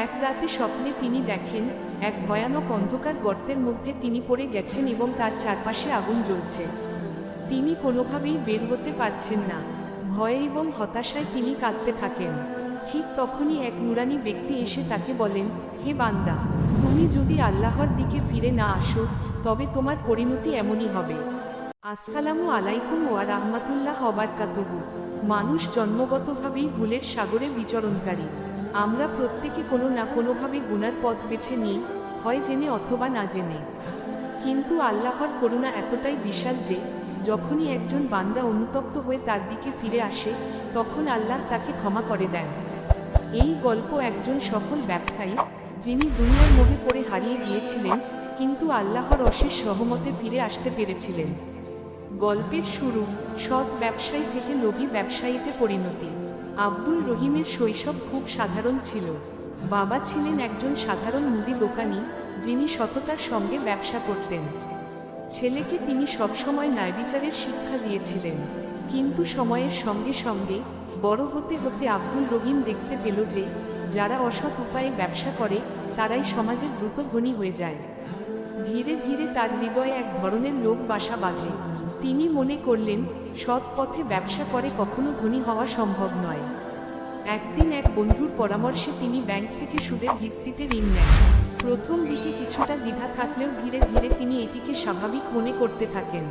এক রাতে স্বপ্নে তিনি দেখেন এক ভয়ানক অন্ধকার গর্তের মধ্যে তিনি পড়ে গেছেন এবং তার চারপাশে আগুন জ্বলছে। তিনি কোনোভাবেই বের হতে পারছেন না। ভয়ে এবং হতাশায় তিনি কাঁদতে থাকেন। ঠিক তখনই এক নুরানি ব্যক্তি এসে তাকে বলেন, হে বান্দা, তুমি যদি আল্লাহর দিকে ফিরে না আসো তবে তোমার পরিণতি এমনই হবে। আসসালামু আলাইকুম ওয়া রাহমাতুল্লাহ ওয়া বারাকাতুহু। মানুষ জন্মগতভাবেই ভুলের সাগরে বিচরণকারী। আমরা প্রত্যেকে কোনো না কোনোভাবে গুনার পথ বেছে নিই, হয় জেনে অথবা না জেনে। কিন্তু আল্লাহর করুণা এতটাই বিশাল যে যখনই একজন বান্দা অনুতপ্ত হয়ে তার দিকে ফিরে আসে তখন আল্লাহ তাকে ক্ষমা করে দেন। এই গল্প একজন সফল ব্যবসায়ী, যিনি দুনিয়ার মোহে পড়ে হারিয়ে গিয়েছিলেন কিন্তু আল্লাহর অশেষ রহমতে ফিরে আসতে পেরেছিলেন। গল্পের শুরু, সৎ ব্যবসায়ী থেকে লোভী ব্যবসায়ীতে পরিণতি। আব্দুল রহিমের শৈশব খুব সাধারণ ছিল। বাবা ছিলেন একজন সাধারণ মুদি দোকানি, যিনি সততার সঙ্গে ব্যবসা করতেন। ছেলেকে তিনি সবসময় ন্যায়বিচারের শিক্ষা দিয়েছিলেন। কিন্তু সময়ের সঙ্গে সঙ্গে বড় হতে হতে আব্দুল রহিম দেখতে পেল যে যারা অসৎ উপায়ে ব্যবসা করে তারাই সমাজে দ্রুত ধনী হয়ে যায়। ধীরে ধীরে তার হৃদয়ে এক ধরনের লোভ বাসা বাঁধে। তিনি মনে করলেন সৎ পথে ব্যবসা করে কখনো ধনী হওয়া সম্ভব নয়। একদিন এক বন্ধুর পরামর্শে তিনি ব্যাংক থেকে সুদের ভিত্তিতে ঋণ নেন। প্রথম দিকে কিছুটা দ্বিধা থাকলেও ধীরে ধীরে তিনি এটিকে স্বাভাবিক মনে করতে থাকেন।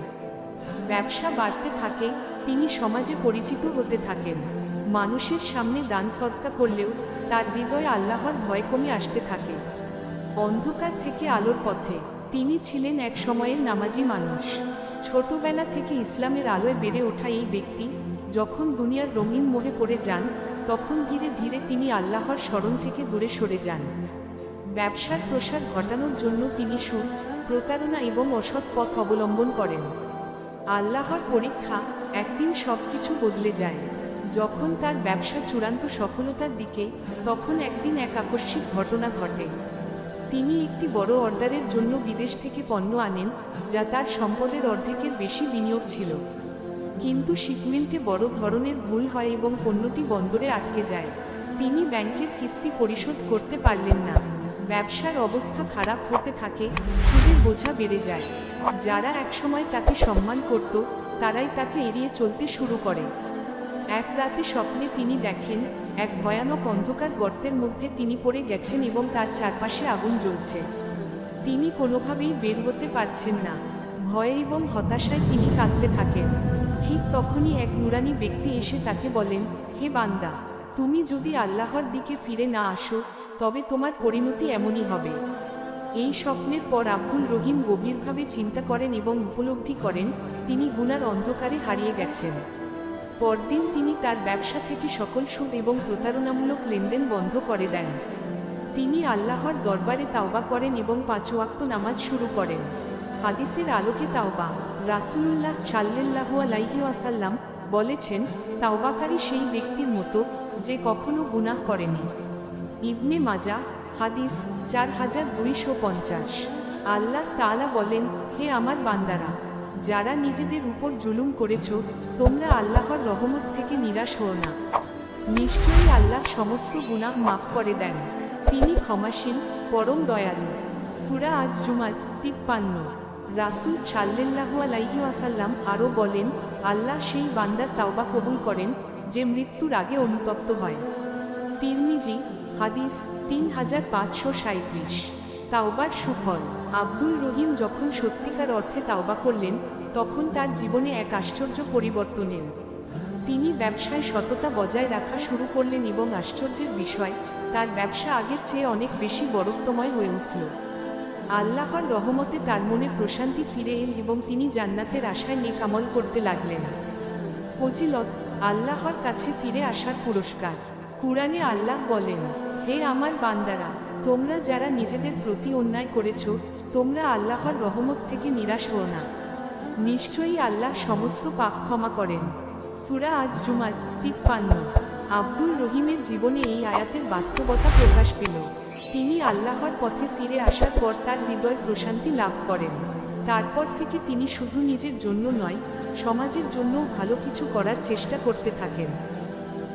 ব্যবসা বাড়তে থাকে, তিনি সমাজে পরিচিত হতে থাকেন। মানুষের সামনে দান সদকা করলেও তার হৃদয়ে আল্লাহর ভয় কমে আসতে থাকে। অন্ধকার থেকে আলোর পথে। তিনি ছিলেন এক সময়ের নামাজি মানুষ। ছোটবেলা থেকে ইসলামের আলোয় বেড়ে ওঠা এই ব্যক্তি যখন দুনিয়ার রঙিন মোহে পড়ে যান তখন ধীরে ধীরে তিনি আল্লাহর স্মরণ থেকে দূরে সরে যান। ব্যবসার প্রসার ঘটানোর জন্য তিনি সুদ, প্রতারণা এবং অসৎ পথ অবলম্বন করেন। আল্লাহর পরীক্ষা, একদিন সবকিছু বদলে যায়। যখন তার ব্যবসা চূড়ান্ত সফলতার দিকে, তখন একদিন এক আকস্মিক ঘটনা ঘটে। তিনি একটি বড় অর্ডারের জন্য বিদেশ থেকে পণ্য আনেন, যা তার সম্পদের অর্ধেকের বেশি বিনিয়োগ ছিল। কিন্তু শিপমেন্টে বড় ধরনের ভুল হয় এবং পণ্যটি বন্দরে আটকে যায়। তিনি ব্যাংকের কিস্তি পরিশোধ করতে পারলেন না। ব্যবসার অবস্থা খারাপ হতে থাকে, সুদের বোঝা বেড়ে যায়। যারা একসময় তাকে সম্মান করত তারাই তাকে এড়িয়ে চলতে শুরু করে। এক রাতে স্বপ্নে তিনি দেখেন এক ভয়ানক অন্ধকার গর্তের মধ্যে তিনি পড়ে গেছেন এবং তার চারপাশে আগুন জ্বলছে। তিনি কোনোভাবেই বের হতে পারছেন না। ভয়ে এবং হতাশায় তিনি কাঁদতে থাকেন। ঠিক তখনই এক নুরানি ব্যক্তি এসে তাকে বলেন, হে বান্দা, তুমি যদি আল্লাহর দিকে ফিরে না আসো তবে তোমার পরিণতি এমনই হবে। এই স্বপ্নের পর আব্দুল রহিম গভীরভাবে চিন্তা করেন এবং উপলব্ধি করেন তিনি গুনার অন্ধকারে হারিয়ে গেছেন। পরদিন তিনি তার ব্যবসা থেকে সকল সুদ এবং প্রতারণামূলক লেনদেন বন্ধ করে দেন। তিনি আল্লাহর দরবারে তাওবা করেন এবং 5 ওয়াক্ত নামাজ শুরু করেন। হাদিসের আলোকে তাওবা, রাসূলুল্লাহ সাল্লাল্লাহু আলাইহি ওয়াসাল্লাম বলেছেন, তাওবাকারী সেই ব্যক্তির মতো যে কখনো গুনাহ করেনি। ইবনে মাজাহ, হাদিস 4250। আল্লাহ তাআলা বলেন, হে আমার বান্দারা, যারা নিজেদের উপর জুলুম করেছ তোমরা আল্লাহর রহমত থেকে নিরাশ হও না। নিশ্চয়ই আল্লাহ সমস্ত গুনাহ মাফ করে দেন, তিনি ক্ষমাশীল, পরম দয়ালু। সূরা আজ-জুমার 53। রাসূল সাল্লাল্লাহু আলাইহি ওয়াসাল্লাম আরও বলেন, আল্লাহ সেই বান্দার তাওবা কবুল করেন যে মৃত্যুর আগে অনুতপ্ত হয়। তিরমিজি, হাদিস 3537। তাওবার সুফল। আব্দুল রহিম যখন সত্যিকার অর্থে তাওবা করলেন তখন তার জীবনে এক আশ্চর্য পরিবর্তন এল। তিনি ব্যবসায় সততা বজায় রাখা শুরু করলেন এবং আশ্চর্যের বিষয়, তার ব্যবসা আগের চেয়ে অনেক বেশি বরকতময় হয়ে উঠল। আল্লাহর রহমতে তার মনে প্রশান্তি ফিরে এল এবং তিনি জান্নাতের আশায় নেক আমল করতে লাগলেন। ফজিলত, আল্লাহর কাছে ফিরে আসার পুরস্কার। কুরআনে আল্লাহ বলেন, হে আমার বান্দারা, তোমরা যারা নিজেদের প্রতি অন্যায় করেছ তোমরা আল্লাহর রহমত থেকে নিরাশ হও না। নিশ্চয়ই আল্লাহ সমস্ত পাপ ক্ষমা করেন। সূরা আজ-জুমার 53। আব্দুল রহিমের জীবনে এই আয়াতের বাস্তবতা প্রকাশ পেল। তিনি আল্লাহর পথে ফিরে আসার পর তার হৃদয় প্রশান্তি লাভ করেন। তারপর থেকে তিনি শুধু নিজের জন্য নয়, সমাজের জন্যও ভালো কিছু করার চেষ্টা করতে থাকেন।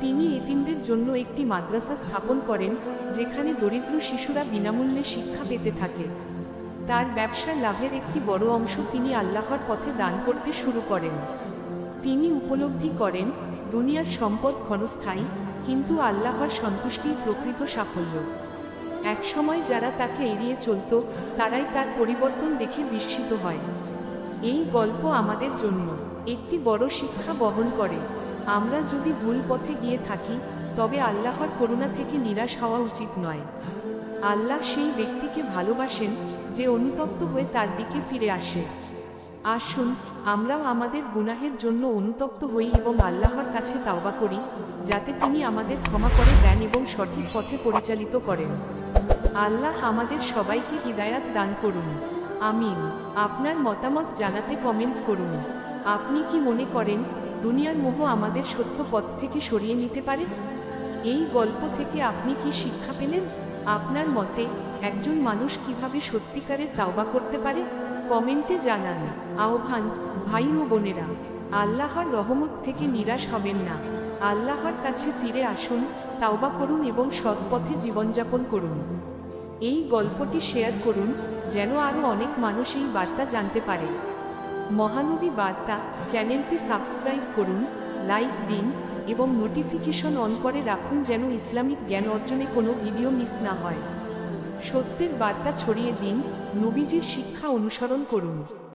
তিনি এতিমদের জন্য একটি মাদ্রাসা স্থাপন করেন, যেখানে দরিদ্র শিশুরা বিনামূল্যে শিক্ষা পেতে থাকে। তার ব্যবসার লাভের একটি বড় অংশ তিনি আল্লাহর পথে দান করতে শুরু করেন। তিনি উপলব্ধি করেন, দুনিয়ার সম্পদ ক্ষণস্থায়ী, কিন্তু আল্লাহর সন্তুষ্টির প্রকৃত সাফল্য। একসময় যারা তাকে এড়িয়ে চলত, তারাই তার পরিবর্তন দেখে বিস্মিত হয়। এই গল্প আমাদের জন্য একটি বড় শিক্ষা বহন করে। আমরা যদি ভুল পথে গিয়ে থাকি, তবে আল্লাহর করুণা থেকে নিরাশ হওয়া উচিত নয়। আল্লাহ সেই ব্যক্তিকে ভালোবাসেন যে অনুতপ্ত হয়ে তার দিকে ফিরে আসে। আসুন আমরাও আমাদের গুনাহের জন্য অনুতপ্ত হই এবং আল্লাহর কাছে তাওবা করি, যাতে তিনি আমাদের ক্ষমা করে দেন এবং সঠিক পথে পরিচালিত করেন। আল্লাহ আমাদের সবাইকে হিদায়াত দান করুন। আমিন। আপনার মতামত জানাতে কমেন্ট করুন। আপনি কি মনে করেন দুনিয়ার মোহ আমাদের সত্য পথ থেকে সরিয়ে নিতে পারে? এই গল্প থেকে আপনি কি শিক্ষা পেলেন? আপনার মতে একজন মানুষ কিভাবে সত্যিকারের তাওবা করতে পারে? কমেন্টে জানান। আহ্বান, ভাই ও বোনেরা, আল্লাহর রহমত থেকে নিরাশ হবেন না। আল্লাহর কাছে ফিরে আসুন, তাওবা করুন এবং সৎ পথে জীবনযাপন করুন। এই গল্পটি শেয়ার করুন, যেন আরও অনেক মানুষ এই বার্তা জানতে পারে। মহানবী বার্তা চ্যানেলটি সাবস্ক্রাইব করুন, লাইক দিন এবং নোটিফিকেশন অন করে রাখুন, যেন ইসলামিক জ্ঞান অর্জনে কোনো ভিডিও মিস না হয়। সত্যের বার্তা ছড়িয়ে দিন, নবীজির শিক্ষা অনুসরণ করুন।